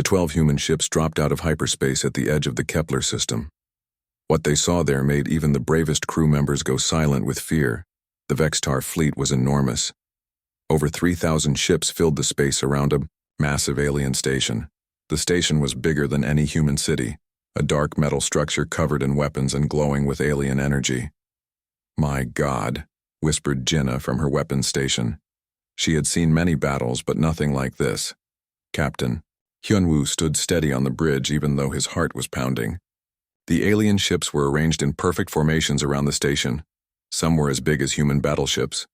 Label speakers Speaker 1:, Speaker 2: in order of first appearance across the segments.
Speaker 1: 12 human ships dropped out of hyperspace at the edge of the Kepler system. What they saw there made even the bravest crew members go silent with fear. The Vextar fleet was enormous. Over 3,000 ships filled the space around a massive alien station. The station was bigger than any human city, a dark metal structure covered in weapons and glowing with alien energy. "My God," whispered Jinna from her weapons station. She had seen many battles, but nothing like this. Captain Hyunwoo stood steady on the bridge even though his heart was pounding. The alien ships were arranged in perfect formations around the station. Some were as big as human battleships.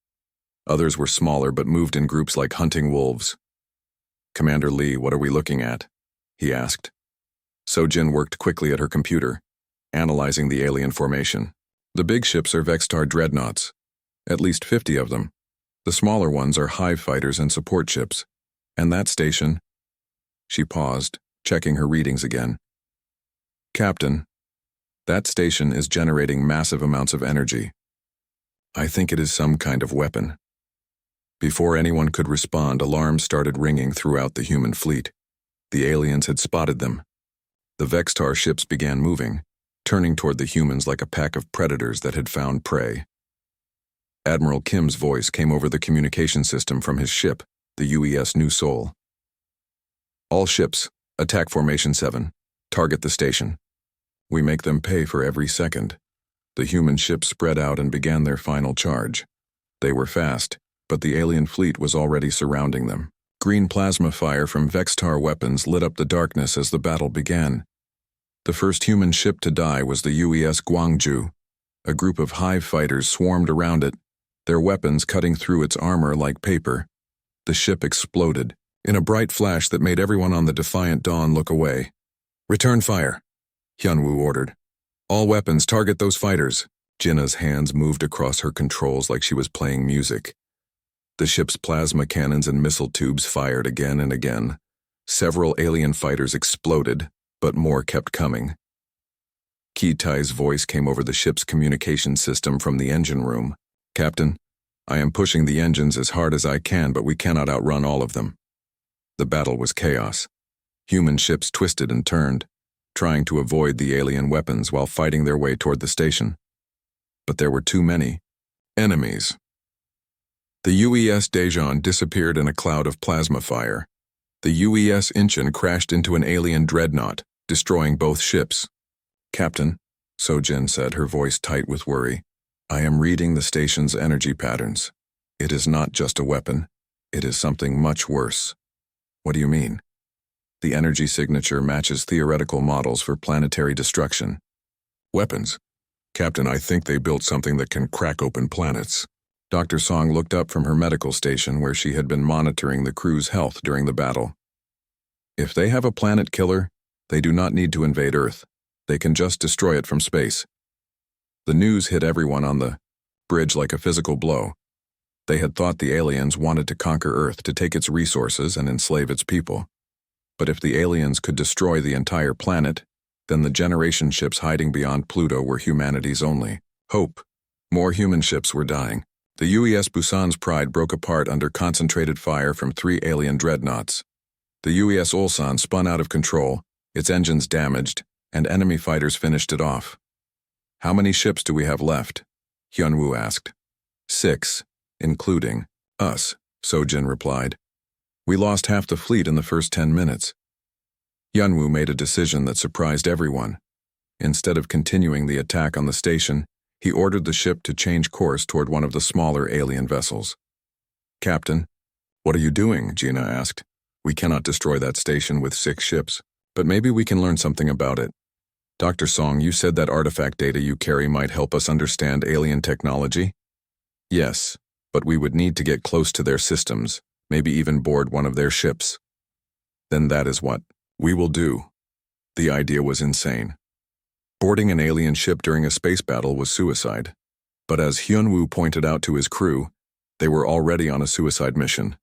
Speaker 1: Others were smaller but moved in groups like hunting wolves. "Commander Lee, what are we looking at?" he asked. Sojin worked quickly at her computer, analyzing the alien formation. The big ships are Vextar dreadnoughts, at least 50 of them. The smaller ones are hive fighters and support ships. And that station... She paused, checking her readings again. "Captain, that station is generating massive amounts of energy. I think it is some kind of weapon." Before anyone could respond, alarms started ringing throughout the human fleet. The aliens had spotted them. The Vextar ships began moving, turning toward the humans like a pack of predators that had found prey. Admiral Kim's voice came over the communication system from his ship, the UES New Seoul. "All ships, attack Formation 7. Target the station. We make them pay for every second." The human ships spread out and began their final charge. They were fast, but the alien fleet was already surrounding them. Green plasma fire from Vextar weapons lit up the darkness as the battle began. The first human ship to die was the UES Gwangju. A group of hive fighters swarmed around it, their weapons cutting through its armor like paper. The ship exploded, in a bright flash that made everyone on the Defiant Dawn look away. "Return fire," Hyunwoo ordered. "All weapons target those fighters." Jinna's hands moved across her controls like she was playing music. The ship's plasma cannons and missile tubes fired again and again. Several alien fighters exploded, but more kept coming. Kitai's voice came over the ship's communication system from the engine room. "Captain, I am pushing the engines as hard as I can, but we cannot outrun all of them." The battle was chaos. Human ships twisted and turned, trying to avoid the alien weapons while fighting their way toward the station. But there were too many enemies. The UES Daejeon disappeared in a cloud of plasma fire. The UES Incheon crashed into an alien dreadnought, destroying both ships. "Captain," Sojin said, her voice tight with worry, "I am reading the station's energy patterns. It is not just a weapon. It is something much worse." "What do you mean?" "The energy signature matches theoretical models for planetary destruction." "Weapons? Captain, I think they built something that can crack open planets." Dr. Song looked up from her medical station where she had been monitoring the crew's health during the battle. "If they have a planet killer, they do not need to invade Earth. They can just destroy it from space." The news hit everyone on the bridge like a physical blow. They had thought the aliens wanted to conquer Earth to take its resources and enslave its people. But if the aliens could destroy the entire planet, then the generation ships hiding beyond Pluto were humanity's only hope. More human ships were dying. The UES Busan's Pride broke apart under concentrated fire from 3 alien dreadnoughts. The UES Ulsan spun out of control, its engines damaged, and enemy fighters finished it off. "How many ships do we have left?" Hyunwoo asked. 6, including us, Sojin replied. "We lost half the fleet in the first 10 minutes. Hyunwoo made a decision that surprised everyone. Instead of continuing the attack on the station, he ordered the ship to change course toward one of the smaller alien vessels. "Captain, what are you doing?" Jinna asked. "We cannot destroy that station with 6 ships, but maybe we can learn something about it." "Dr. Song, you said that artifact data you carry might help us understand alien technology?" "Yes, but we would need to get close to their systems, maybe even board one of their ships." "Then that is what we will do." The idea was insane. Boarding an alien ship during a space battle was suicide. But as Hyunwoo pointed out to his crew, they were already on a suicide mission.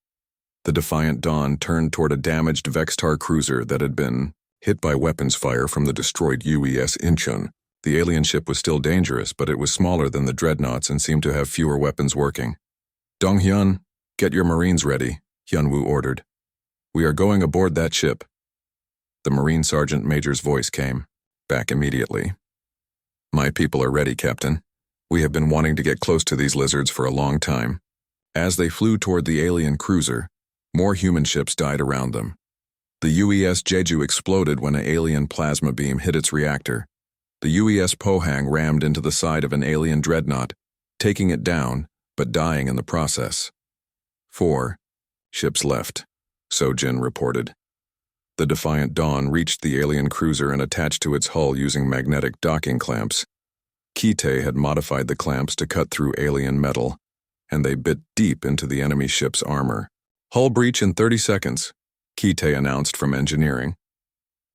Speaker 1: The Defiant Dawn turned toward a damaged Vextar cruiser that had been hit by weapons fire from the destroyed UES Incheon. The alien ship was still dangerous, but it was smaller than the dreadnoughts and seemed to have fewer weapons working. "Donghyun, get your Marines ready," Hyunwoo ordered. "We are going aboard that ship." The Marine Sergeant Major's voice came back immediately. My people are ready, Captain. We have been wanting to get close to these lizards for a long time. As they flew toward the alien cruiser, more human ships died around them. The UES Jeju exploded when an alien plasma beam hit its reactor. The UES Pohang rammed into the side of an alien dreadnought, taking it down, but dying in the process. 4 ships left, Sojin reported. The Defiant Dawn reached the alien cruiser and attached to its hull using magnetic docking clamps. Kite had modified the clamps to cut through alien metal, and they bit deep into the enemy ship's armor. Hull breach in 30 seconds, Kite announced from engineering.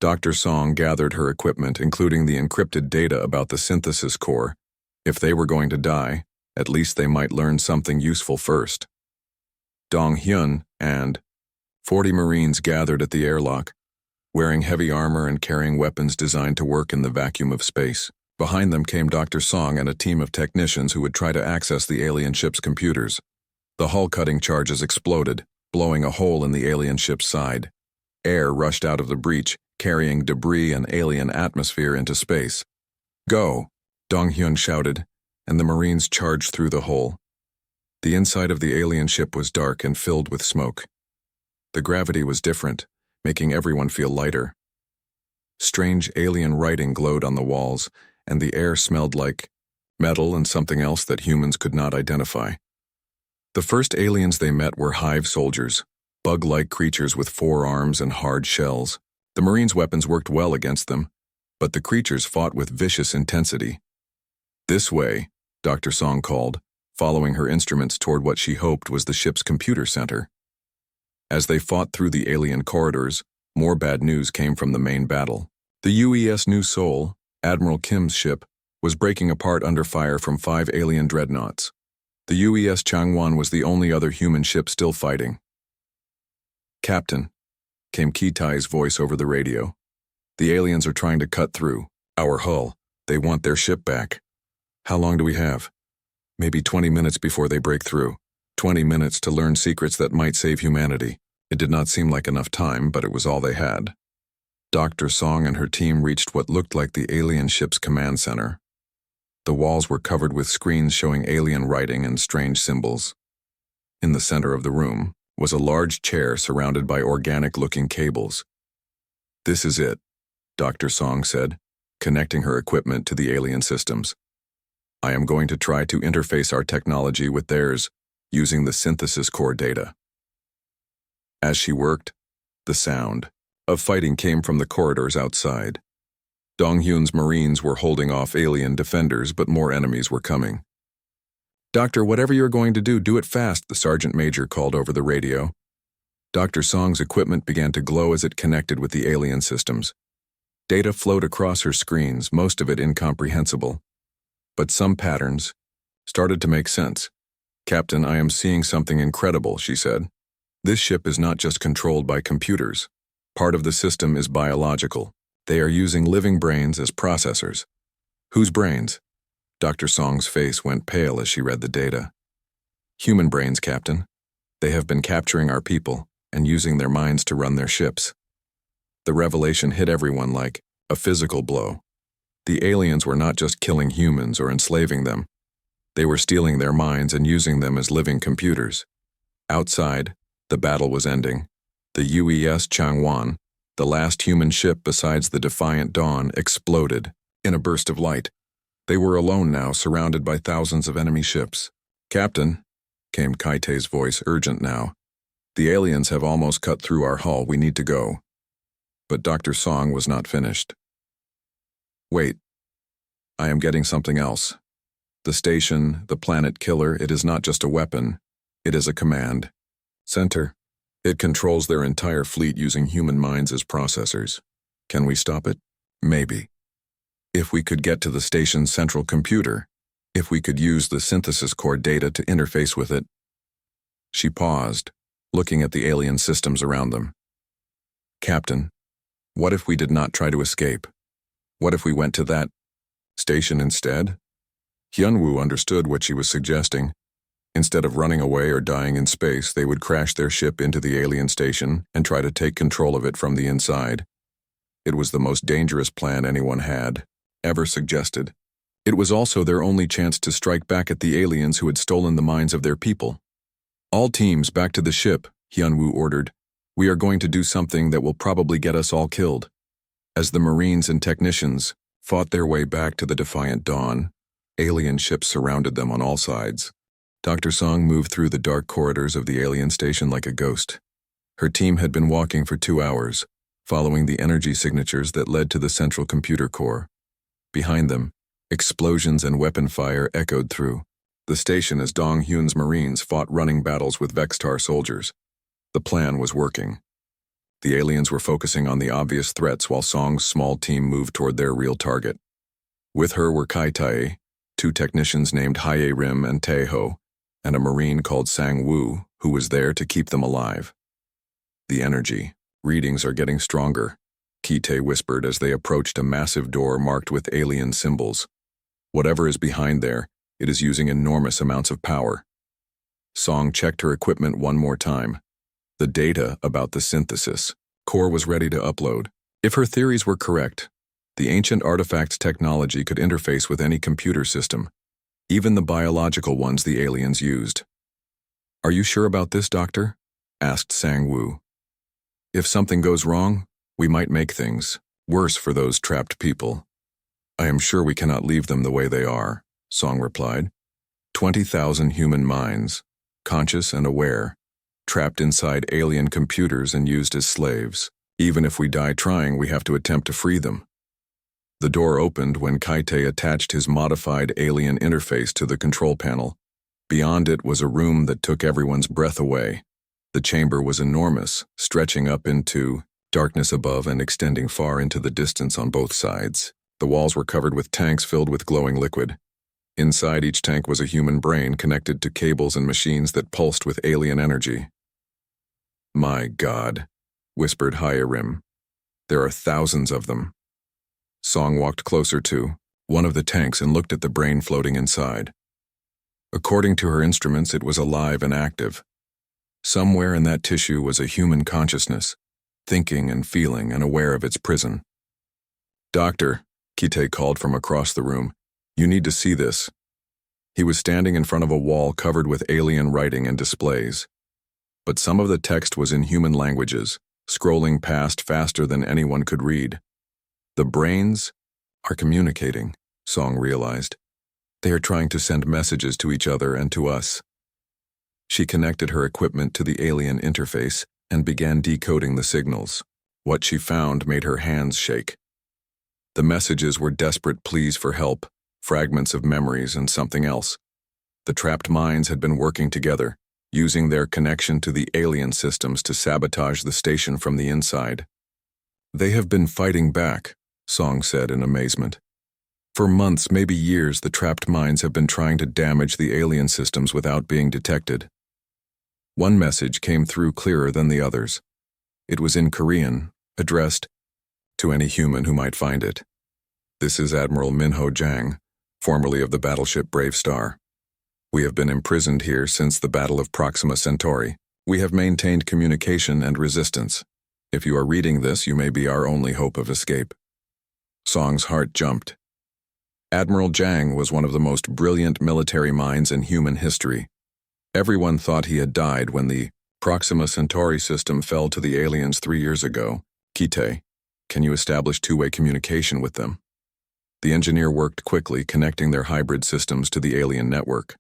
Speaker 1: Dr. Song gathered her equipment, including the encrypted data about the synthesis core. If they were going to die, at least they might learn something useful first. Dong Hyun and 40 Marines gathered at the airlock, wearing heavy armor and carrying weapons designed to work in the vacuum of space. Behind them came Dr. Song and a team of technicians who would try to access the alien ship's computers. The hull-cutting charges exploded, blowing a hole in the alien ship's side. Air rushed out of the breach, carrying debris and alien atmosphere into space. Go! Dong Hyun shouted, and the Marines charged through the hole. The inside of the alien ship was dark and filled with smoke. The gravity was different, making everyone feel lighter. Strange alien writing glowed on the walls, and the air smelled like metal and something else that humans could not identify. The first aliens they met were hive soldiers, bug-like creatures with 4 arms and hard shells. The Marines' weapons worked well against them, but the creatures fought with vicious intensity. This way, Dr. Song called, following her instruments toward what she hoped was the ship's computer center. As they fought through the alien corridors, more bad news came from the main battle. The UES New Seoul, Admiral Kim's ship, was breaking apart under fire from 5 alien dreadnoughts. The UES Changwon was the only other human ship still fighting. Captain, came Kitai's voice over the radio. The aliens are trying to cut through our hull. They want their ship back. How long do we have? Maybe 20 minutes before they break through. 20 minutes to learn secrets that might save humanity. It did not seem like enough time, but it was all they had. Dr. Song and her team reached what looked like the alien ship's command center. The walls were covered with screens showing alien writing and strange symbols. In the center of the room was a large chair surrounded by organic-looking cables. This is it, Dr. Song said, connecting her equipment to the alien systems. I am going to try to interface our technology with theirs, using the synthesis core data. As she worked, the sound of fighting came from the corridors outside. Dong Hyun's Marines were holding off alien defenders, but more enemies were coming. Doctor, whatever you're going to do, do it fast, the Sergeant Major called over the radio. Dr. Song's equipment began to glow as it connected with the alien systems. Data flowed across her screens, most of it incomprehensible. But some patterns started to make sense. Captain, I am seeing something incredible, she said. This ship is not just controlled by computers. Part of the system is biological. They are using living brains as processors. Whose brains? Dr. Song's face went pale as she read the data. Human brains, Captain. They have been capturing our people and using their minds to run their ships. The revelation hit everyone like a physical blow. The aliens were not just killing humans or enslaving them. They were stealing their minds and using them as living computers. Outside, the battle was ending. The UES Changwon, the last human ship besides the Defiant Dawn, exploded in a burst of light. They were alone now, surrounded by thousands of enemy ships. Captain, came Kaite's voice, urgent now. The aliens have almost cut through our hull. We need to go. But Dr. Song was not finished. Wait. I am getting something else. The station, the planet killer, it is not just a weapon. It is a command center. It controls their entire fleet using human minds as processors. Can we stop it? Maybe. If we could get to the station's central computer, if we could use the synthesis core data to interface with it. She paused, looking at the alien systems around them. Captain, what if we did not try to escape? What if we went to that station instead? Hyunwoo understood what she was suggesting. Instead of running away or dying in space, they would crash their ship into the alien station and try to take control of it from the inside. It was the most dangerous plan anyone had ever suggested. It was also their only chance to strike back at the aliens who had stolen the minds of their people. All teams back to the ship, Hyunwoo ordered. We are going to do something that will probably get us all killed. As the Marines and technicians fought their way back to the defiant dawn, alien ships surrounded them on all sides. Dr. Song moved through the dark corridors of the alien station like a ghost. Her team had been walking for 2 hours, following the energy signatures that led to the central computer core. Behind them, explosions and weapon fire echoed through the station as Dong Hyun's Marines fought running battles with Vextar soldiers. The plan was working. The aliens were focusing on the obvious threats while Song's small team moved toward their real target. With her were Kai Tae, 2 technicians named Hae Rim and Taeho, and a Marine called Sang Woo, who was there to keep them alive. The energy readings are getting stronger, Ki-tae whispered as they approached a massive door marked with alien symbols. Whatever is behind there, it is using enormous amounts of power. Song checked her equipment one more time. The data about the synthesis core was ready to upload. If her theories were correct, the ancient artifact's technology could interface with any computer system, even the biological ones the aliens used. Are you sure about this, Doctor? Asked Sang Woo. If something goes wrong, we might make things worse for those trapped people. I am sure we cannot leave them the way they are, Song replied. 20,000 human minds, conscious and aware, trapped inside alien computers and used as slaves. Even if we die trying, we have to attempt to free them. The door opened when Kai-tae attached his modified alien interface to the control panel. Beyond it was a room that took everyone's breath away. The chamber was enormous, stretching up into darkness above and extending far into the distance on both sides. The walls were covered with tanks filled with glowing liquid. Inside each tank was a human brain connected to cables and machines that pulsed with alien energy. My God, whispered Hyarim. There are thousands of them. Song walked closer to one of the tanks and looked at the brain floating inside. According to her instruments, it was alive and active. Somewhere in that tissue was a human consciousness, thinking and feeling and aware of its prison. Doctor, Ki-tae called from across the room, you need to see this. He was standing in front of a wall covered with alien writing and displays. But some of the text was in human languages, scrolling past faster than anyone could read. The brains are communicating, Song realized. They are trying to send messages to each other and to us. She connected her equipment to the alien interface and began decoding the signals. What she found made her hands shake. The messages were desperate pleas for help, fragments of memories and something else. The trapped minds had been working together, using their connection to the alien systems to sabotage the station from the inside. They have been fighting back, Song said in amazement. For months, maybe years, the trapped minds have been trying to damage the alien systems without being detected. One message came through clearer than the others. It was in Korean, addressed to any human who might find it. This is Admiral Minho Jang, formerly of the battleship Brave Star. We have been imprisoned here since the Battle of Proxima Centauri. We have maintained communication and resistance. If you are reading this, you may be our only hope of escape. Song's heart jumped. Admiral Jang was one of the most brilliant military minds in human history. Everyone thought he had died when the Proxima Centauri system fell to the aliens 3 years ago. Ki-tae, can you establish two-way communication with them? The engineer worked quickly, connecting their hybrid systems to the alien network.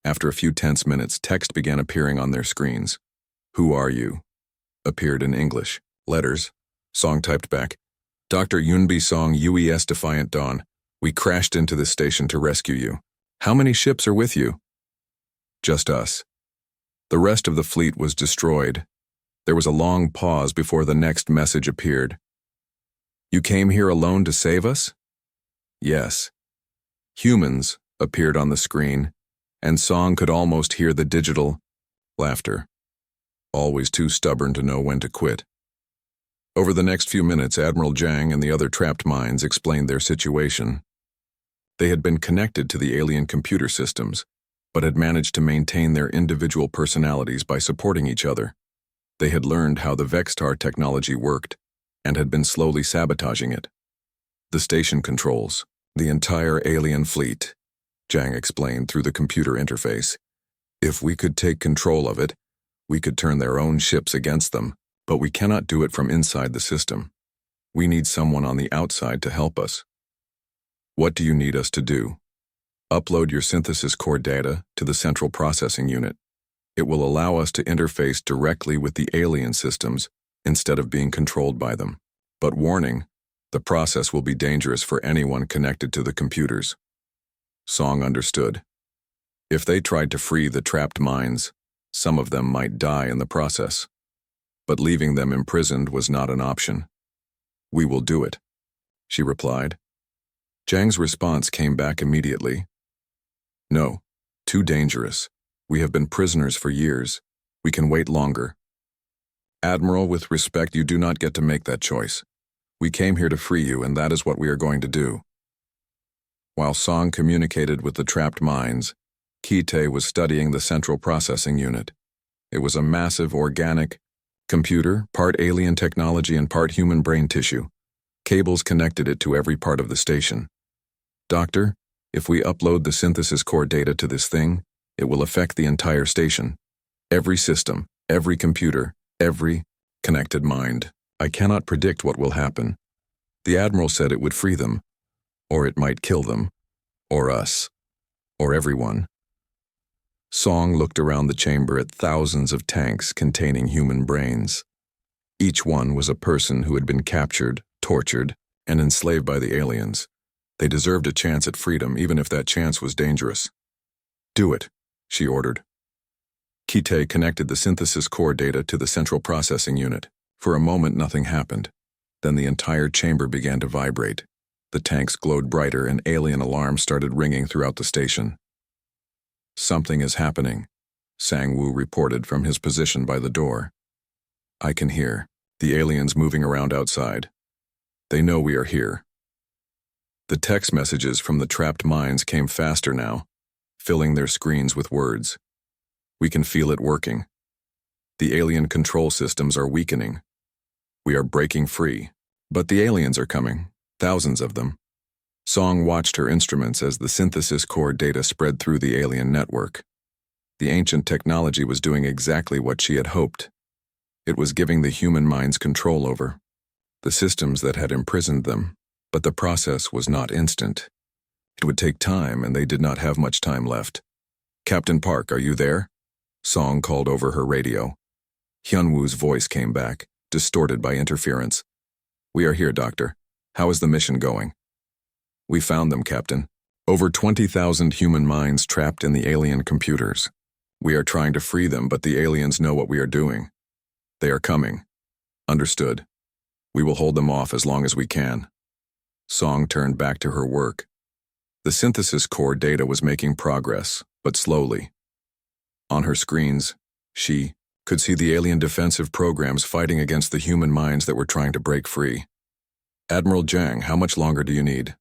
Speaker 1: After a few tense minutes, text began appearing on their screens. Who are you? Appeared in English. Letters. Song typed back. Dr. Yunbi Song, UES Defiant Dawn. We crashed into this station to rescue you. How many ships are with you? Just us. The rest of the fleet was destroyed. There was a long pause before the next message appeared. You came here alone to save us? Yes. Humans appeared on the screen, and Song could almost hear the digital laughter. Always too stubborn to know when to quit. Over the next few minutes, Admiral Jang and the other trapped minds explained their situation. They had been connected to the alien computer systems, but had managed to maintain their individual personalities by supporting each other. They had learned how the Vextar technology worked, and had been slowly sabotaging it. The station controls the entire alien fleet, Jang explained through the computer interface. If we could take control of it, we could turn their own ships against them, but we cannot do it from inside the system. We need someone on the outside to help us. What do you need us to do? Upload your synthesis core data to the central processing unit. It will allow us to interface directly with the alien systems instead of being controlled by them. But warning, the process will be dangerous for anyone connected to the computers. Song understood. If they tried to free the trapped minds, some of them might die in the process. But leaving them imprisoned was not an option. We will do it, she replied. Jang's response came back immediately. No, too dangerous. We have been prisoners for years. We can wait longer. Admiral, with respect, you do not get to make that choice. We came here to free you, and that is what we are going to do. While Song communicated with the trapped minds, Kite was studying the central processing unit. It was a massive organic computer, part alien technology and part human brain tissue. Cables connected it to every part of the station. Doctor, if we upload the synthesis core data to this thing, it will affect the entire station. Every system, every computer, every connected mind. I cannot predict what will happen. The Admiral said it would free them, or it might kill them, or us, or everyone. Song looked around the chamber at thousands of tanks containing human brains. Each one was a person who had been captured, tortured, and enslaved by the aliens. They deserved a chance at freedom, even if that chance was dangerous. Do it, she ordered. Kite connected the synthesis core data to the central processing unit. For a moment, nothing happened. Then the entire chamber began to vibrate. The tanks glowed brighter and alien alarms started ringing throughout the station. Something is happening, Sang-woo reported from his position by the door. I can hear the aliens moving around outside. They know we are here. The text messages from the trapped minds came faster now, filling their screens with words. We can feel it working. The alien control systems are weakening. We are breaking free. But the aliens are coming, thousands of them. Song watched her instruments as the synthesis core data spread through the alien network. The ancient technology was doing exactly what she had hoped. It was giving the human minds control over the systems that had imprisoned them, but the process was not instant. It would take time, and they did not have much time left. Captain Park, are you there? Song called over her radio. Hyunwoo's voice came back, distorted by interference. We are here, Doctor. How is the mission going? We found them, Captain. Over 20,000 human minds trapped in the alien computers. We are trying to free them, but the aliens know what we are doing. They are coming. Understood. We will hold them off as long as we can. Song turned back to her work. The synthesis core data was making progress, but slowly. On her screens, she could see the alien defensive programs fighting against the human minds that were trying to break free. Admiral Jang, how much longer do you need?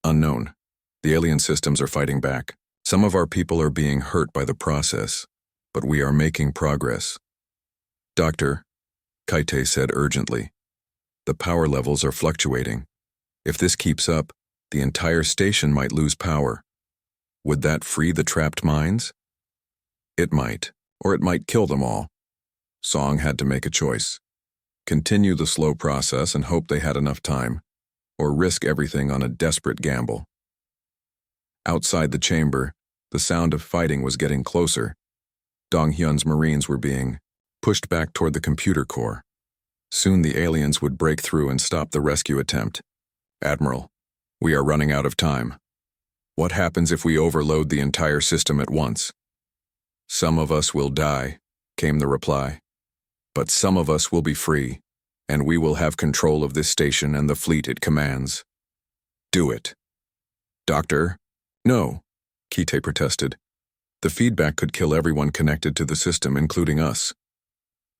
Speaker 1: Unknown. The alien systems are fighting back. Some of our people are being hurt by the process, but we are making progress. Doctor, Kite said urgently. The power levels are fluctuating. If this keeps up, the entire station might lose power. Would that free the trapped minds? It might, or it might kill them all. Song had to make a choice. Continue the slow process and hope they had enough time, or risk everything on a desperate gamble. Outside the chamber, the sound of fighting was getting closer. Dong-hyun's Marines were being pushed back toward the computer core. Soon the aliens would break through and stop the rescue attempt. Admiral, we are running out of time. What happens if we overload the entire system at once? Some of us will die, came the reply. But some of us will be free, and we will have control of this station and the fleet it commands. Do it. Doctor? No, Kite protested. The feedback could kill everyone connected to the system, including us.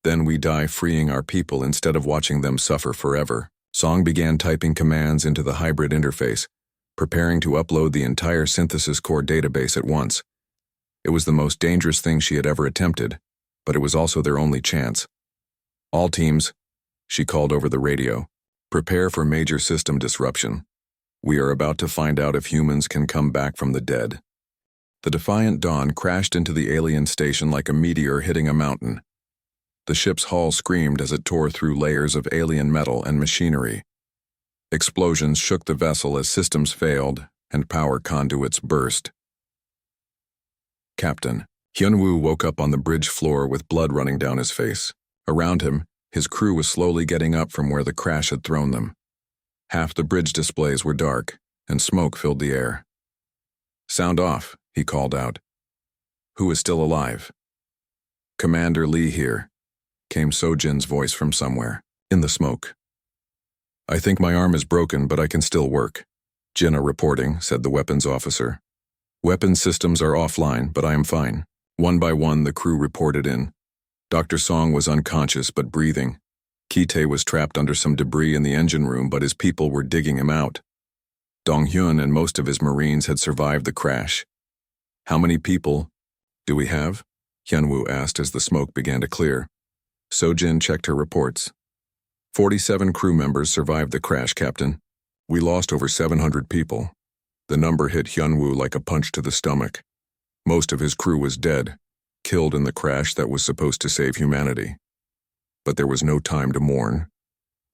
Speaker 1: Then we die freeing our people instead of watching them suffer forever. Song began typing commands into the hybrid interface, preparing to upload the entire synthesis core database at once. It was the most dangerous thing she had ever attempted, but it was also their only chance. All teams, She called over the radio. Prepare for major system disruption. We are about to find out if humans can come back from the dead. The Defiant Dawn crashed into the alien station like a meteor hitting a mountain. The ship's hull screamed as it tore through layers of alien metal and machinery. Explosions shook the vessel as systems failed and power conduits burst. Captain Hyunwoo woke up on the bridge floor with blood running down his face. Around him, his crew was slowly getting up from where the crash had thrown them. Half the bridge displays were dark, and smoke filled the air. "Sound off," he called out. "Who is still alive?" "Commander Lee here," came Sojin's voice from somewhere, in the smoke. "I think my arm is broken, but I can still work." "Jinna reporting," said the weapons officer. "Weapons systems are offline, but I am fine." One by one, the crew reported in. Dr. Song was unconscious but breathing. Kite was trapped under some debris in the engine room, but his people were digging him out. Dong-hyun and most of his Marines had survived the crash. "How many people do we have?" Hyunwoo asked as the smoke began to clear. Sojin checked her reports. 47 crew members survived the crash, Captain. We lost over 700 people. The number hit Hyunwoo like a punch to the stomach. Most of his crew was dead, killed in the crash that was supposed to save humanity. But there was no time to mourn.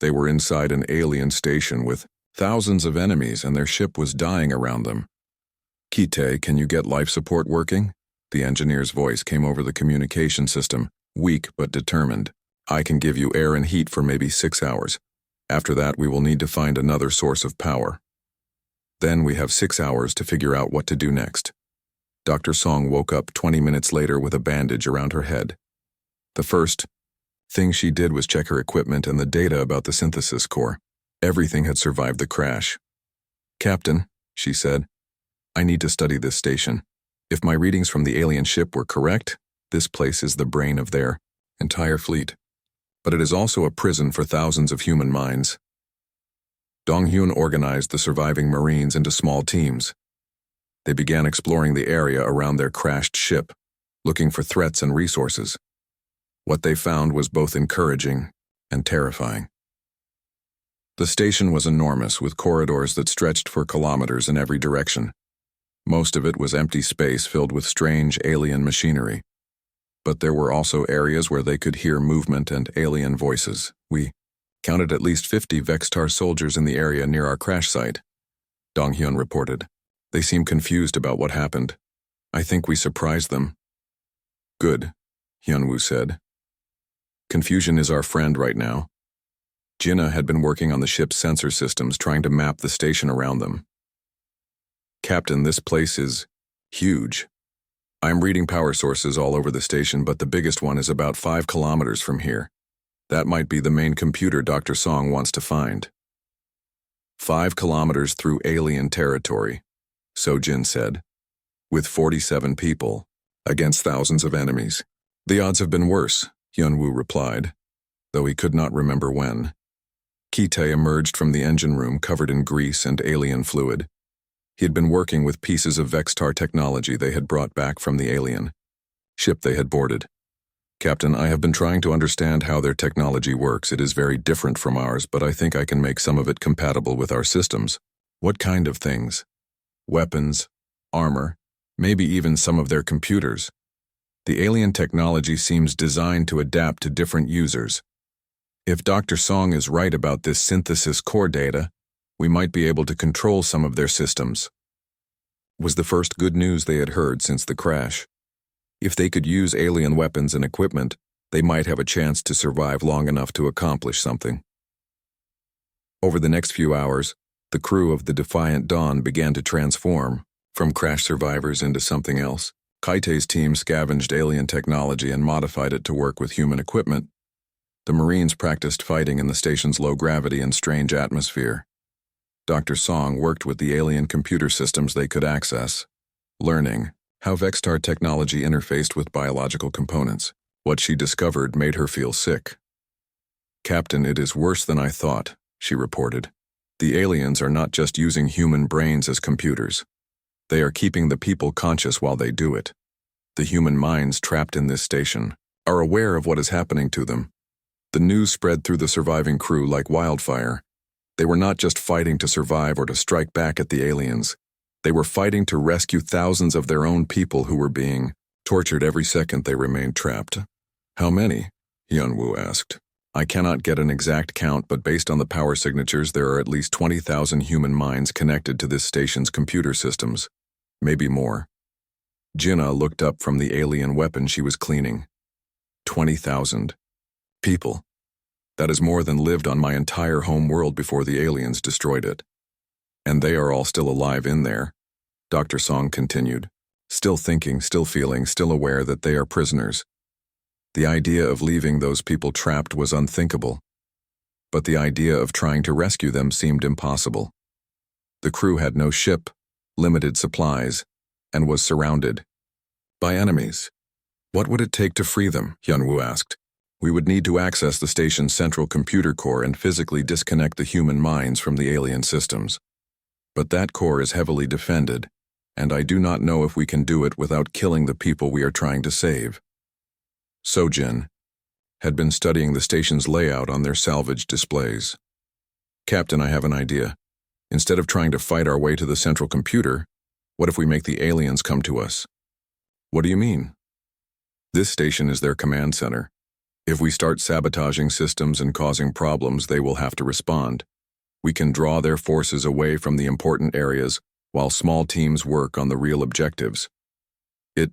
Speaker 1: They were inside an alien station with thousands of enemies, and their ship was dying around them. "Kite, can you get life support working?" The engineer's voice came over the communication system, weak but determined. "I can give you air and heat for maybe 6 hours. After that, we will need to find another source of power. Then we have 6 hours to figure out what to do next." Dr. Song woke up 20 minutes later with a bandage around her head. The first thing she did was check her equipment and the data about the synthesis core. Everything had survived the crash. "Captain," she said, "I need to study this station. If my readings from the alien ship were correct, this place is the brain of their entire fleet. But it is also a prison for thousands of human minds." Dong-hyun organized the surviving Marines into small teams. They began exploring the area around their crashed ship, looking for threats and resources. What they found was both encouraging and terrifying. The station was enormous, with corridors that stretched for kilometers in every direction. Most of it was empty space filled with strange alien machinery. But there were also areas where they could hear movement and alien voices. "We counted at least 50 Vextar soldiers in the area near our crash site," Dong-hyun reported. "They seem confused about what happened. I think we surprised them." "Good," Hyunwoo said. "Confusion is our friend right now." Jinna had been working on the ship's sensor systems, trying to map the station around them. "Captain, this place is huge. I'm reading power sources all over the station, but the biggest one is about 5 kilometers from here. That might be the main computer Dr. Song wants to find." 5 kilometers through alien territory, Sojin said, "with 47 people, against thousands of enemies. The odds have been worse," Hyunwoo replied, though he could not remember when. Kite emerged from the engine room covered in grease and alien fluid. He had been working with pieces of Vextar technology they had brought back from the alien ship they had boarded. "Captain, I have been trying to understand how their technology works. It is very different from ours, but I think I can make some of it compatible with our systems." "What kind of things?" "Weapons, armor, maybe even some of their computers. The alien technology seems designed to adapt to different users. If Dr. Song is right about this synthesis core data, we might be able to control some of their systems." Was the first good news they had heard since the crash. If they could use alien weapons and equipment, they might have a chance to survive long enough to accomplish something. Over the next few hours, the crew of the Defiant Dawn began to transform, from crash survivors into something else. Kaite's team scavenged alien technology and modified it to work with human equipment. The Marines practiced fighting in the station's low gravity and strange atmosphere. Dr. Song worked with the alien computer systems they could access, learning how Vextar technology interfaced with biological components. What she discovered made her feel sick. "Captain, it is worse than I thought," she reported. "The aliens are not just using human brains as computers. They are keeping the people conscious while they do it. The human minds trapped in this station are aware of what is happening to them. The news spread through the surviving crew like wildfire. They were not just fighting to survive or to strike back at the aliens. They were fighting to rescue thousands of their own people who were being tortured every second they remained trapped. How many? Hyunwoo asked. I cannot get an exact count, but based on the power signatures, there are at least 20,000 human minds connected to this station's computer systems. Maybe more. Jinna looked up from the alien weapon she was cleaning. 20,000 people. That is more than lived on my entire home world before the aliens destroyed it. And they are all still alive in there, Dr. Song continued. Still thinking, still feeling, still aware that they are prisoners. The idea of leaving those people trapped was unthinkable. But the idea of trying to rescue them seemed impossible. The crew had no ship, limited supplies, and was surrounded by enemies. What would it take to free them? Hyunwoo asked. We would need to access the station's central computer core and physically disconnect the human minds from the alien systems. But that core is heavily defended, and I do not know if we can do it without killing the people we are trying to save. Sojin had been studying the station's layout on their salvage displays. Captain, I have an idea. Instead of trying to fight our way to the central computer, what if we make the aliens come to us? What do you mean? This station is their command center. If we start sabotaging systems and causing problems, they will have to respond. We can draw their forces away from the important areas while small teams work on the real objectives. It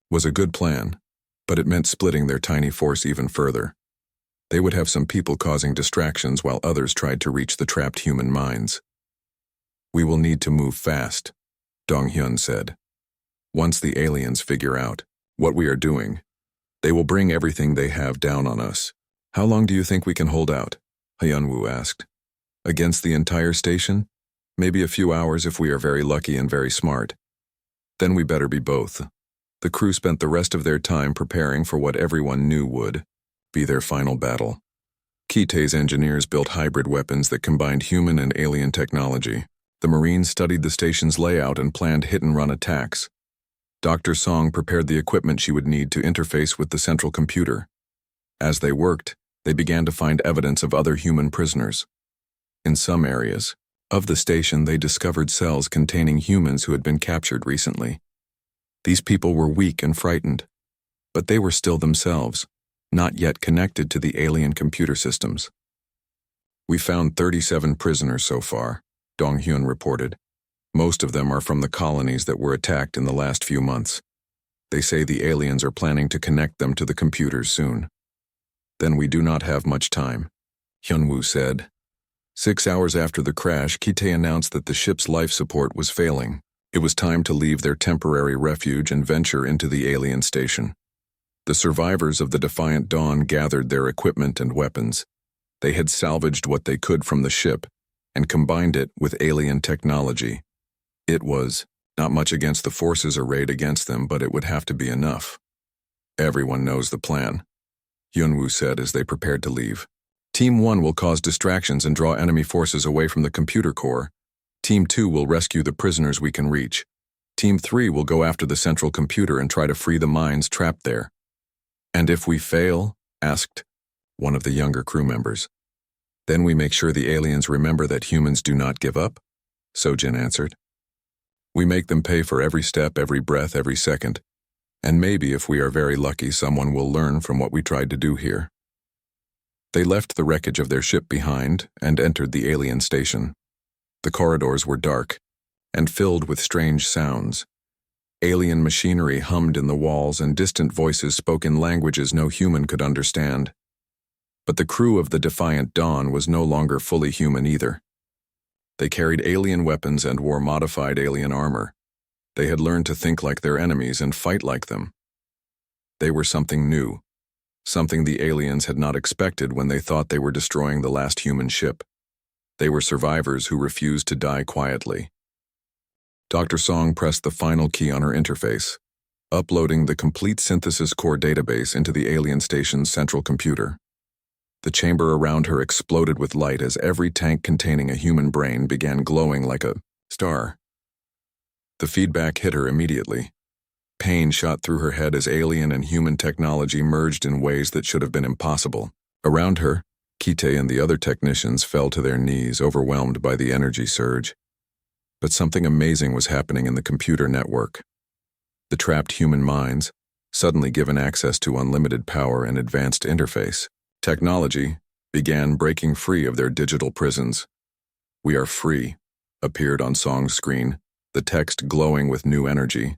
Speaker 1: was a good plan, but it meant splitting their tiny force even further. They would have some people causing distractions while others tried to reach the trapped human minds. We will need to move fast, Dong-hyun said. Once the aliens figure out what we are doing, they will bring everything they have down on us. How long do you think we can hold out? Hyunwoo asked. Against the entire station? Maybe a few hours if we are very lucky and very smart. Then we better be both. The crew spent the rest of their time preparing for what everyone knew would be their final battle. Kitae's engineers built hybrid weapons that combined human and alien technology. The Marines studied the station's layout and planned hit-and-run attacks. Dr. Song prepared the equipment she would need to interface with the central computer. As they worked, they began to find evidence of other human prisoners. In some areas of the station, they discovered cells containing humans who had been captured recently. These people were weak and frightened, but they were still themselves, not yet connected to the alien computer systems. We found 37 prisoners so far, Dong-hyun reported. Most of them are from the colonies that were attacked in the last few months. They say the aliens are planning to connect them to the computers soon. Then we do not have much time, Hyunwoo said. 6 hours after the crash, Kitae announced that the ship's life support was failing. It was time to leave their temporary refuge and venture into the alien station. The survivors of the Defiant Dawn gathered their equipment and weapons. They had salvaged what they could from the ship and combined it with alien technology. It was not much against the forces arrayed against them, but it would have to be enough. Everyone knows the plan, Hyunwoo said as they prepared to leave. Team 1 will cause distractions and draw enemy forces away from the computer core. Team 2 will rescue the prisoners we can reach. Team 3 will go after the central computer and try to free the minds trapped there. And if we fail? Asked one of the younger crew members. Then we make sure the aliens remember that humans do not give up, Sojin answered. We make them pay for every step, every breath, every second. And maybe, if we are very lucky, someone will learn from what we tried to do here. They left the wreckage of their ship behind and entered the alien station. The corridors were dark and filled with strange sounds. Alien machinery hummed in the walls and distant voices spoke in languages no human could understand. But the crew of the Defiant Dawn was no longer fully human either. They carried alien weapons and wore modified alien armor. They had learned to think like their enemies and fight like them. They were something new, something the aliens had not expected when they thought they were destroying the last human ship. They were survivors who refused to die quietly. Dr. Song pressed the final key on her interface, uploading the complete synthesis core database into the alien station's central computer. The chamber around her exploded with light as every tank containing a human brain began glowing like a star. The feedback hit her immediately. Pain shot through her head as alien and human technology merged in ways that should have been impossible. Around her, Kite and the other technicians fell to their knees, overwhelmed by the energy surge. But something amazing was happening in the computer network. The trapped human minds, suddenly given access to unlimited power and advanced interface technology, began breaking free of their digital prisons. "We are free," appeared on Song's screen, the text glowing with new energy.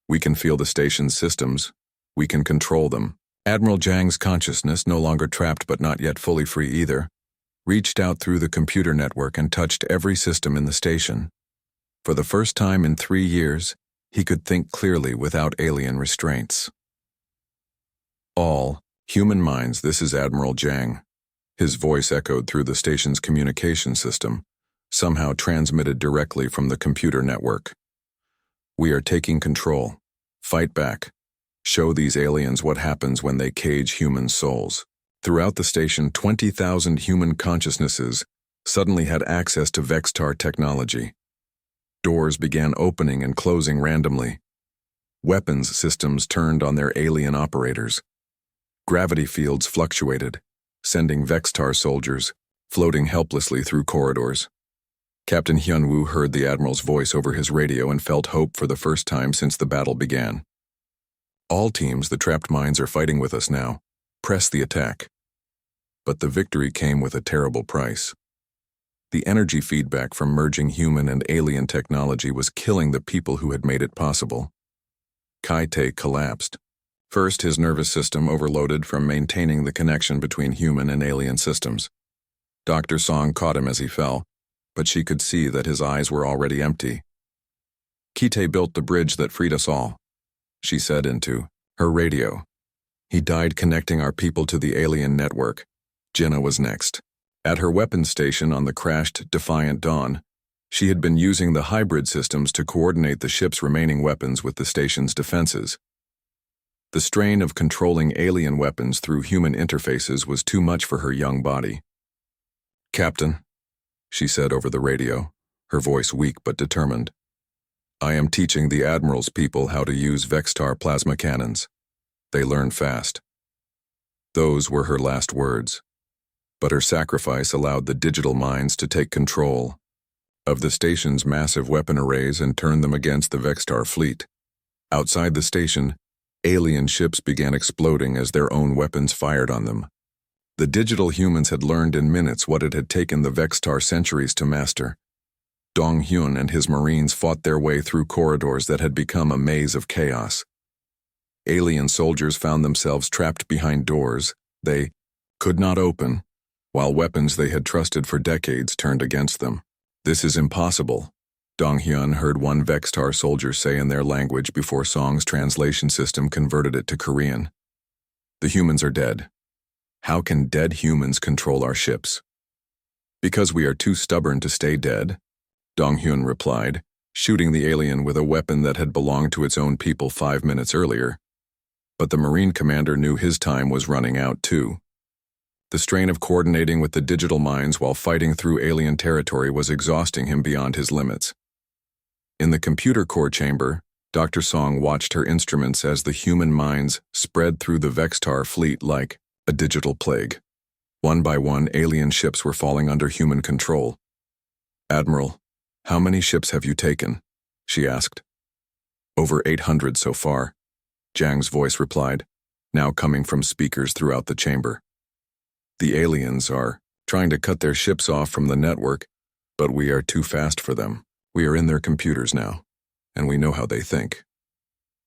Speaker 1: "We can feel the station's systems. We can control them." Admiral Zhang's consciousness, no longer trapped but not yet fully free either, reached out through the computer network and touched every system in the station. For the first time in 3 years, he could think clearly without alien restraints. "All human minds, this is Admiral Zhang." His voice echoed through the station's communication system, somehow transmitted directly from the computer network. "We are taking control. Fight back. Show these aliens what happens when they cage human souls." Throughout the station, 20,000 human consciousnesses suddenly had access to Vextar technology. Doors began opening and closing randomly. Weapons systems turned on their alien operators. Gravity fields fluctuated, sending Vextar soldiers floating helplessly through corridors. Captain Hyunwoo heard the Admiral's voice over his radio and felt hope for the first time since the battle began. "All teams, the trapped minds are fighting with us now. Press the attack." But the victory came with a terrible price. The energy feedback from merging human and alien technology was killing the people who had made it possible. Kaite collapsed. First, his nervous system overloaded from maintaining the connection between human and alien systems. Dr. Song caught him as he fell, but she could see that his eyes were already empty. "Kite built the bridge that freed us all," she said into her radio. "He died connecting our people to the alien network." Jenna was next. At her weapons station on the crashed Defiant Dawn, she had been using the hybrid systems to coordinate the ship's remaining weapons with the station's defenses. The strain of controlling alien weapons through human interfaces was too much for her young body. "Captain," she said over the radio, her voice weak but determined, "I am teaching the Admiral's people how to use Vextar plasma cannons. They learn fast." Those were her last words. But her sacrifice allowed the digital minds to take control of the station's massive weapon arrays and turn them against the Vextar fleet. Outside the station, alien ships began exploding as their own weapons fired on them. The digital humans had learned in minutes what it had taken the Vextar centuries to master. Dong Hyun and his Marines fought their way through corridors that had become a maze of chaos. Alien soldiers found themselves trapped behind doors they could not open, while weapons they had trusted for decades turned against them. "This is impossible," Dong Hyun heard one Vextar soldier say in their language before Song's translation system converted it to Korean. "The humans are dead. How can dead humans control our ships?" "Because we are too stubborn to stay dead," Dong Hyun replied, shooting the alien with a weapon that had belonged to its own people 5 minutes earlier. But the Marine commander knew his time was running out too. The strain of coordinating with the digital minds while fighting through alien territory was exhausting him beyond his limits. In the computer core chamber, Dr. Song watched her instruments as the human minds spread through the Vextar fleet like a digital plague. One by one, alien ships were falling under human control. "Admiral, how many ships have you taken?" she asked. "Over 800 so far," Zhang's voice replied, now coming from speakers throughout the chamber. "The aliens are trying to cut their ships off from the network, but we are too fast for them. We are in their computers now, and we know how they think."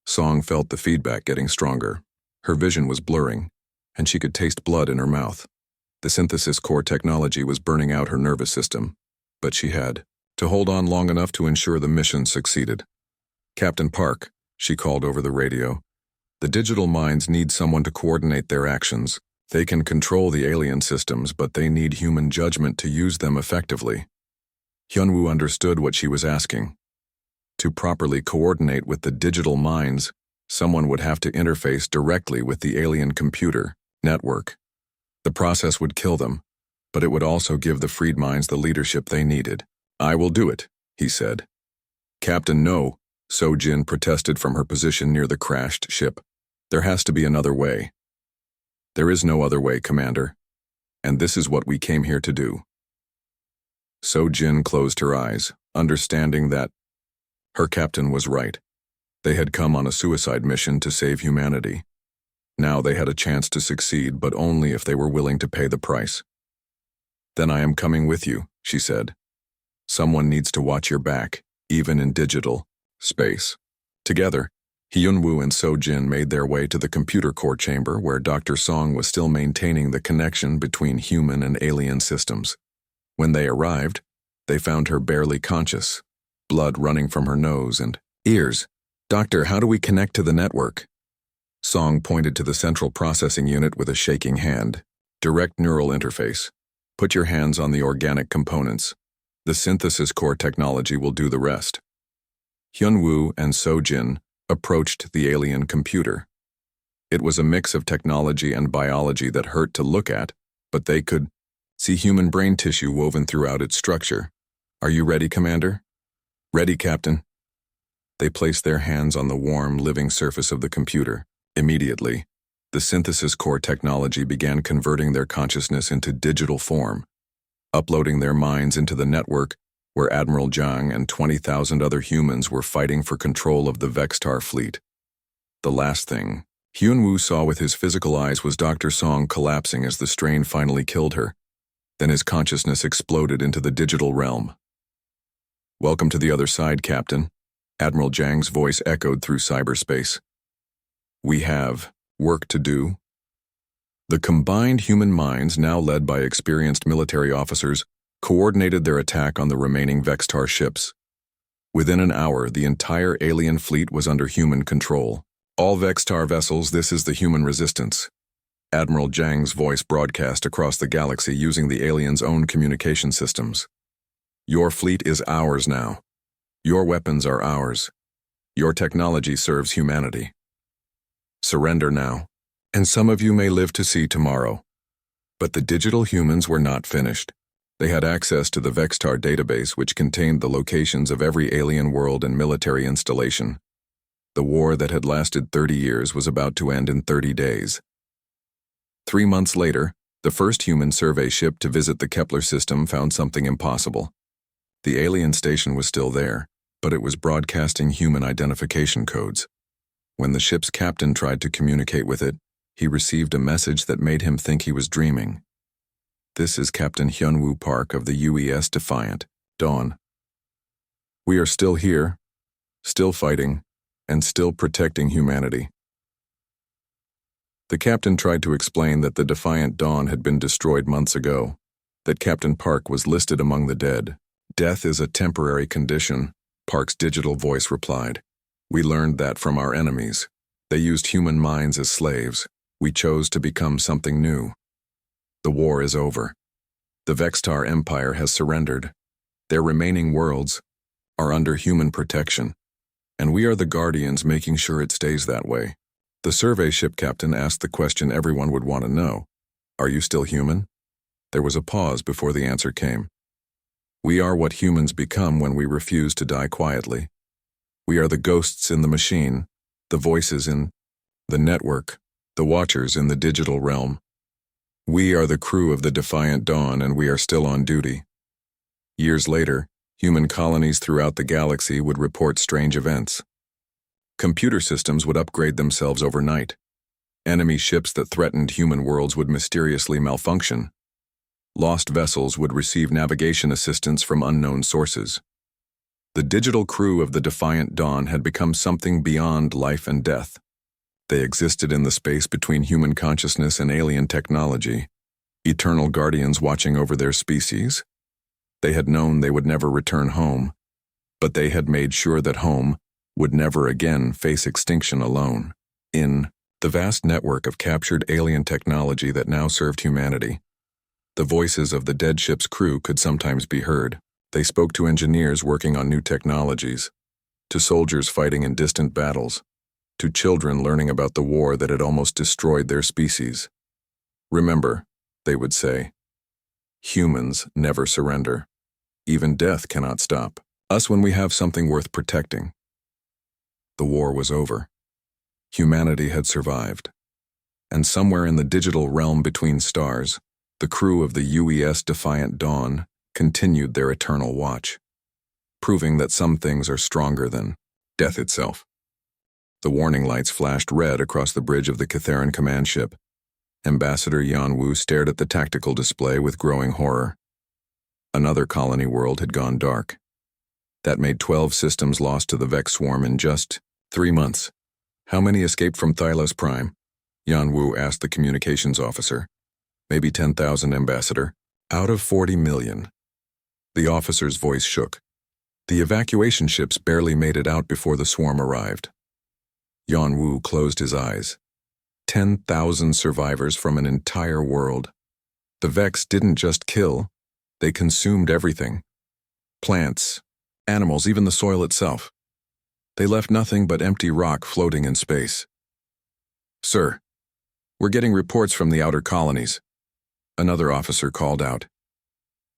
Speaker 1: Song felt the feedback getting stronger. Her vision was blurring, and she could taste blood in her mouth. The synthesis core technology was burning out her nervous system, but she had to hold on long enough to ensure the mission succeeded. "Captain Park," she called over the radio, "the digital minds need someone to coordinate their actions. They can control the alien systems, but they need human judgment to use them effectively." Hyunwoo understood what she was asking. To properly coordinate with the digital minds, someone would have to interface directly with the alien computer network. The process would kill them, but it would also give the freed minds the leadership they needed. "I will do it," he said. "Captain, no," So-jin protested from her position near the crashed ship. "There has to be another way." There is no other way, Commander. And this is what we came here to do. So Jin closed her eyes, understanding that her captain was right. They had come on a suicide mission to save humanity. Now they had a chance to succeed, but only if they were willing to pay the price. Then I am coming with you, she said. Someone needs to watch your back, even in digital space. Together, Hyunwoo and So-jin made their way to the computer core chamber where Dr. Song was still maintaining the connection between human and alien systems. When they arrived, they found her barely conscious, blood running from her nose and ears. Doctor, how do we connect to the network? Song pointed to the central processing unit with a shaking hand. Direct neural interface. Put your hands on the organic components. The synthesis core technology will do the rest. Hyunwoo and So-jin approached the alien computer. It was a mix of technology and biology that hurt to look at, but they could see human brain tissue woven throughout its structure. Are you ready, Commander? Ready, Captain. They placed their hands on the warm, living surface of the computer. Immediately, the synthesis core technology began converting their consciousness into digital form, uploading their minds into the network where Admiral Zhang and 20,000 other humans were fighting for control of the Vextar fleet. The last thing Hyunwoo saw with his physical eyes was Dr. Song collapsing as the strain finally killed her. Then his consciousness exploded into the digital realm. Welcome to the other side, Captain. Admiral Zhang's voice echoed through cyberspace. We have work to do. The combined human minds, now led by experienced military officers, coordinated their attack on the remaining Vextar ships. Within an hour, the entire alien fleet was under human control. All Vextar vessels, this is the human resistance. Admiral Zhang's voice broadcast across the galaxy using the aliens' own communication systems. Your fleet is ours now. Your weapons are ours. Your technology serves humanity. Surrender now, and some of you may live to see tomorrow. But the digital humans were not finished. They had access to the Vextar database, which contained the locations of every alien world and military installation. The war that had lasted 30 years was about to end in 30 days. 3 months later, the first human survey ship to visit the Kepler system found something impossible. The alien station was still there, but it was broadcasting human identification codes. When the ship's captain tried to communicate with it, he received a message that made him think he was dreaming. This is Captain Hyunwoo Park of the UES Defiant, Dawn. We are still here, still fighting, and still protecting humanity. The captain tried to explain that the Defiant Dawn had been destroyed months ago, that Captain Park was listed among the dead. Death is a temporary condition, Park's digital voice replied. We learned that from our enemies. They used human minds as slaves. We chose to become something new. The war is over. The Vextar Empire has surrendered. Their remaining worlds are under human protection, and we are the guardians making sure it stays that way. The survey ship captain asked the question everyone would want to know. Are you still human? There was a pause before the answer came. We are what humans become when we refuse to die quietly. We are the ghosts in the machine, the voices in the network, the watchers in the digital realm. We are the crew of the Defiant Dawn, and we are still on duty. Years later, human colonies throughout the galaxy would report strange events. Computer systems would upgrade themselves overnight. Enemy ships that threatened human worlds would mysteriously malfunction. Lost vessels would receive navigation assistance from unknown sources. The digital crew of the Defiant Dawn had become something beyond life and death. They existed in the space between human consciousness and alien technology, eternal guardians watching over their species. They had known they would never return home, but they had made sure that home would never again face extinction alone. In the vast network of captured alien technology that now served humanity, the voices of the dead ship's crew could sometimes be heard. They spoke to engineers working on new technologies, to soldiers fighting in distant battles, to children learning about the war that had almost destroyed their species. Remember, they would say, humans never surrender. Even death cannot stop us when we have something worth protecting. The war was over. Humanity had survived. And somewhere in the digital realm between stars, the crew of the UES Defiant Dawn continued their eternal watch, proving that some things are stronger than death itself. The warning lights flashed red across the bridge of the Catharan command ship. Ambassador Yanwu stared at the tactical display with growing horror. Another colony world had gone dark. That made 12 systems lost to the Vex swarm in just 3 months. How many escaped from Thylos Prime? Yanwu asked the communications officer. Maybe 10,000, Ambassador. Out of 40 million. The officer's voice shook. The evacuation ships barely made it out before the swarm arrived. Yanwu closed his eyes. 10,000 survivors from an entire world. The Vex didn't just kill, they consumed everything. Plants, animals, even the soil itself. They left nothing but empty rock floating in space. Sir, we're getting reports from the outer colonies. Another officer called out.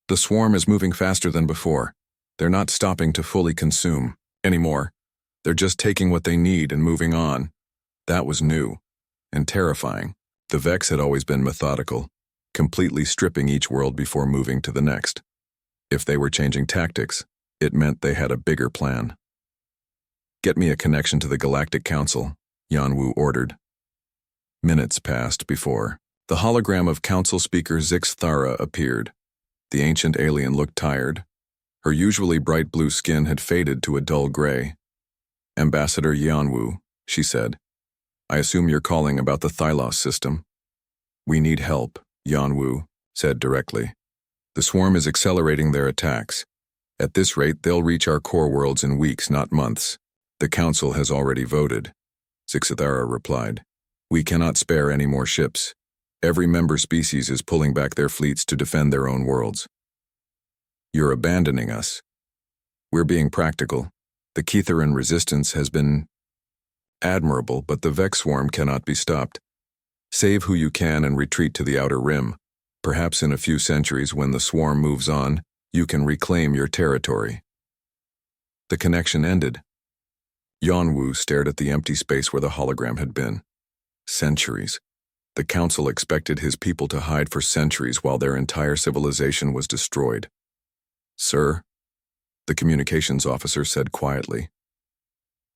Speaker 1: The swarm is moving faster than before. They're not stopping to fully consume anymore. They're just taking what they need and moving on. That was new and terrifying. The Vex had always been methodical, completely stripping each world before moving to the next. If they were changing tactics, it meant they had a bigger plan. Get me a connection to the Galactic Council, Yanwu ordered. Minutes passed before the hologram of Council Speaker Zix Thara appeared. The ancient alien looked tired. Her usually bright blue skin had faded to a dull gray. Ambassador Yanwu, she said, I assume you're calling about the Thylos system. We need help, Yanwu said directly. The swarm is accelerating their attacks. At this rate, they'll reach our core worlds in weeks, not months. The Council has already voted. Zixathara replied. We cannot spare any more ships. Every member species is pulling back their fleets to defend their own worlds. You're abandoning us. We're being practical. The Catharan resistance has been admirable, but the Vex swarm cannot be stopped. Save who you can and retreat to the outer rim. Perhaps in a few centuries, when the swarm moves on, you can reclaim your territory. The connection ended. Yanwu stared at the empty space where the hologram had been. Centuries. The Council expected his people to hide for centuries while their entire civilization was destroyed. Sir, the communications officer said quietly.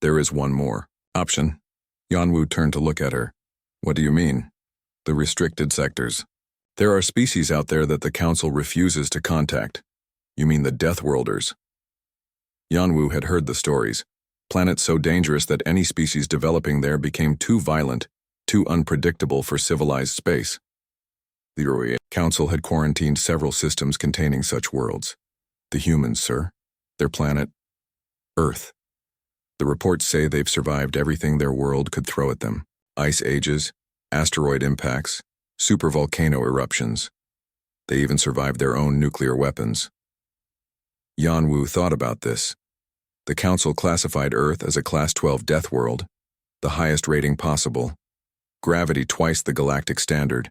Speaker 1: There is one more option. Yanwu turned to look at her. What do you mean? The restricted sectors. There are species out there that the Council refuses to contact. You mean the Deathworlders? Yanwu had heard the stories. Planets so dangerous that any species developing there became too violent, too unpredictable for civilized space. The Council had quarantined several systems containing such worlds. The humans, sir. Their planet, Earth. The reports say they've survived everything their world could throw at them. Ice ages, asteroid impacts, supervolcano eruptions. They even survived their own nuclear weapons. Yanwu thought about this. The Council classified Earth as a Class 12 death world, the highest rating possible. Gravity twice the galactic standard,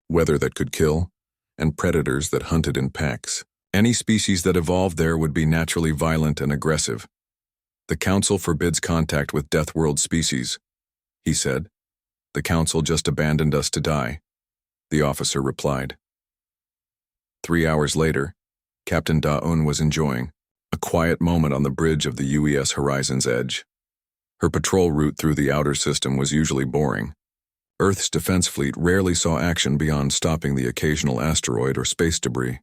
Speaker 1: weather that could kill, and predators that hunted in packs. Any species that evolved there would be naturally violent and aggressive. The Council forbids contact with Death World species, he said. The Council just abandoned us to die, the officer replied. 3 hours later, Captain Da-Un was enjoying a quiet moment on the bridge of the UES Horizon's edge. Her patrol route through the outer system was usually boring. Earth's defense fleet rarely saw action beyond stopping the occasional asteroid or space debris.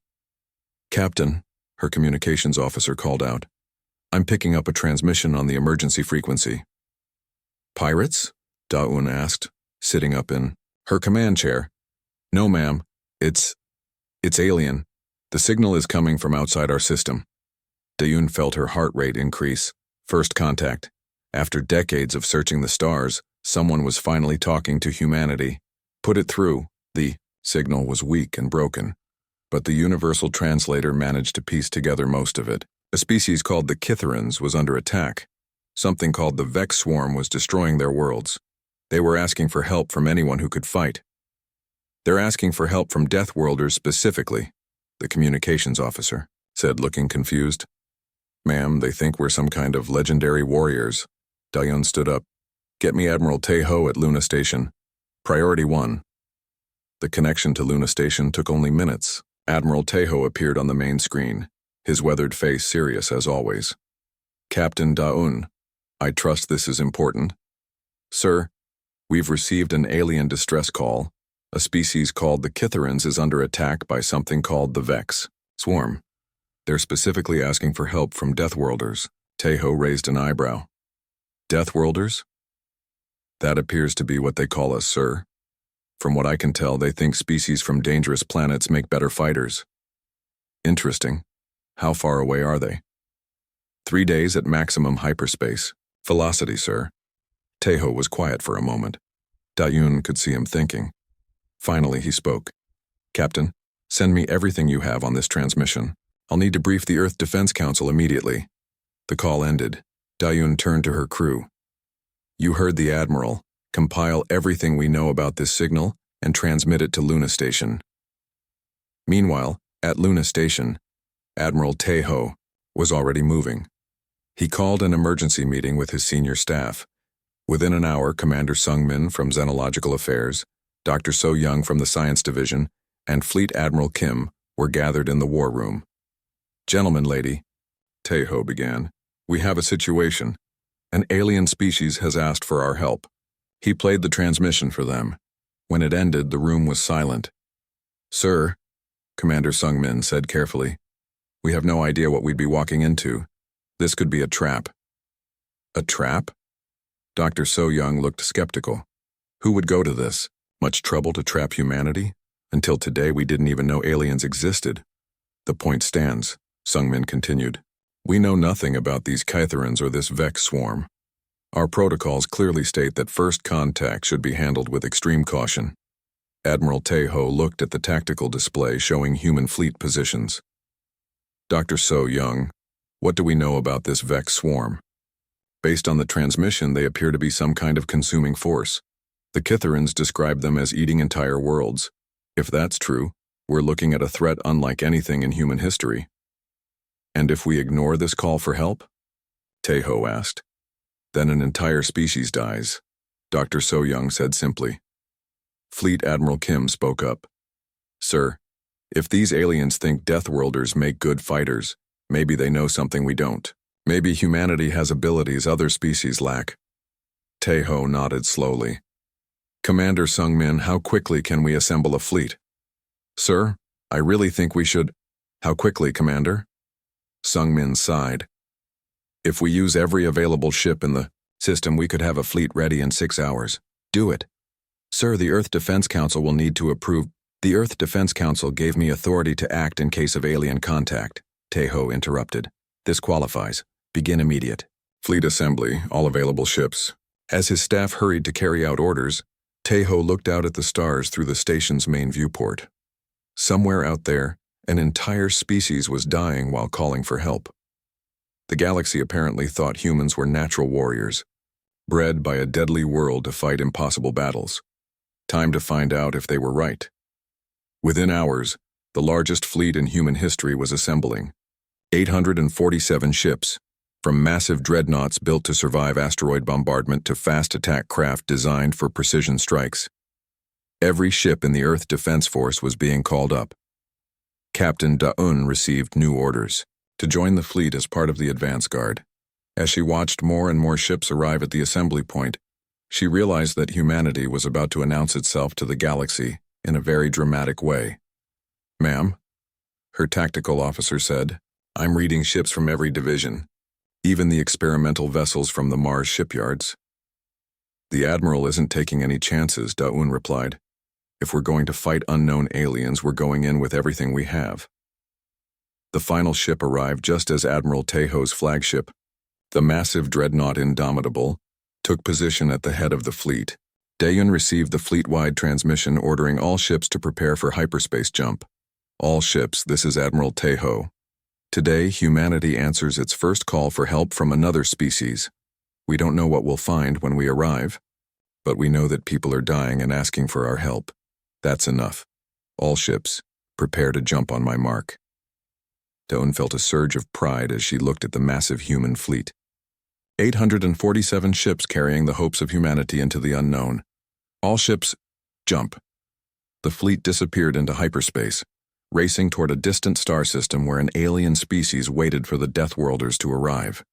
Speaker 1: Captain, her communications officer called out, I'm picking up a transmission on the emergency frequency. Pirates? Da-Un asked, sitting up in her command chair. No, ma'am. It's alien. The signal is coming from outside our system. Da-Un felt her heart rate increase. First contact. After decades of searching the stars, someone was finally talking to humanity. Put it through. The signal was weak and broken, but the universal translator managed to piece together most of it. A species called the Catharans was under attack. Something called the Vex swarm was destroying their worlds. They were asking for help from anyone who could fight. They're asking for help from Deathworlders specifically, the communications officer said, looking confused. Ma'am, they think we're some kind of legendary warriors. Da-Un stood up. Get me Admiral Tae-Ho at Luna Station. Priority 1. The connection to Luna Station took only minutes. Admiral Tejo appeared on the main screen, his weathered face serious as always. Captain Daun, I trust this is important. Sir, we've received an alien distress call. A species called the Kitherans is under attack by something called the Vex Swarm. They're specifically asking for help from Deathworlders. Tejo raised an eyebrow. Deathworlders? That appears to be what they call us, sir. From what I can tell, they think species from dangerous planets make better fighters. Interesting. How far away are they? 3 days at maximum hyperspace. Velocity, sir. Tejo was quiet for a moment. Dayun could see him thinking. Finally, he spoke. Captain, send me everything you have on this transmission. I'll need to brief the Earth Defense Council immediately. The call ended. Dayun turned to her crew. You heard the Admiral. Compile everything we know about this signal and transmit it to Luna Station. Meanwhile, at Luna Station, Admiral Tejo was already moving. He called an emergency meeting with his senior staff. Within an hour, Commander Sungmin from Xenological Affairs, Dr. So Young from the Science Division, and Fleet Admiral Kim were gathered in the war room. Gentlemen, lady, Tejo began, we have a situation. An alien species has asked for our help. He played the transmission for them. When it ended, the room was silent. Sir, Commander Sungmin said carefully, we have no idea what we'd be walking into. This could be a trap. A trap? Dr. So Young looked skeptical. Who would go to this? Much trouble to trap humanity? Until today, we didn't even know aliens existed. The point stands, Sungmin continued. We know nothing about these Kytherans or this Vex swarm. Our protocols clearly state that first contact should be handled with extreme caution. Admiral Tejo looked at the tactical display showing human fleet positions. Dr. So Young, what do we know about this Vex swarm? Based on the transmission, they appear to be some kind of consuming force. The Kytherans describe them as eating entire worlds. If that's true, we're looking at a threat unlike anything in human history. And if we ignore this call for help? Tejo asked. Then an entire species dies, Dr. So Young said simply. Fleet Admiral Kim spoke up. Sir, if these aliens think Deathworlders make good fighters, maybe they know something we don't. Maybe humanity has abilities other species lack. Tejo nodded slowly. Commander Sungmin, how quickly can we assemble a fleet? Sir, I really think we should. How quickly, Commander? Sungmin sighed. If we use every available ship in the system, we could have a fleet ready in 6 hours. Do it. Sir, the Earth Defense Council will need to approve. The Earth Defense Council gave me authority to act in case of alien contact, Tejo interrupted. This qualifies. Begin immediate. Fleet assembly, all available ships. As his staff hurried to carry out orders, Tejo looked out at the stars through the station's main viewport. Somewhere out there, an entire species was dying while calling for help. The galaxy apparently thought humans were natural warriors, bred by a deadly world to fight impossible battles. Time to find out if they were right. Within hours, the largest fleet in human history was assembling. 847 ships, from massive dreadnoughts built to survive asteroid bombardment to fast attack craft designed for precision strikes. Every ship in the Earth Defense Force was being called up. Captain Daun received new orders to join the fleet as part of the advance guard. As she watched more and more ships arrive at the assembly point, she realized that humanity was about to announce itself to the galaxy in a very dramatic way. Ma'am, her tactical officer said, I'm reading ships from every division, even the experimental vessels from the Mars shipyards. The Admiral isn't taking any chances, Daun replied. If we're going to fight unknown aliens, we're going in with everything we have. The final ship arrived just as Admiral Tejo's flagship, the massive dreadnought Indomitable, took position at the head of the fleet. Daeun received the fleet-wide transmission ordering all ships to prepare for hyperspace jump. All ships, this is Admiral Tejo. Today, humanity answers its first call for help from another species. We don't know what we'll find when we arrive, but we know that people are dying and asking for our help. That's enough. All ships, prepare to jump on my mark. Daeun felt a surge of pride as she looked at the massive human fleet. 847 ships carrying the hopes of humanity into the unknown. All ships, Jump. The fleet disappeared into hyperspace, racing toward a distant star system where an alien species waited for the Deathworlders to arrive.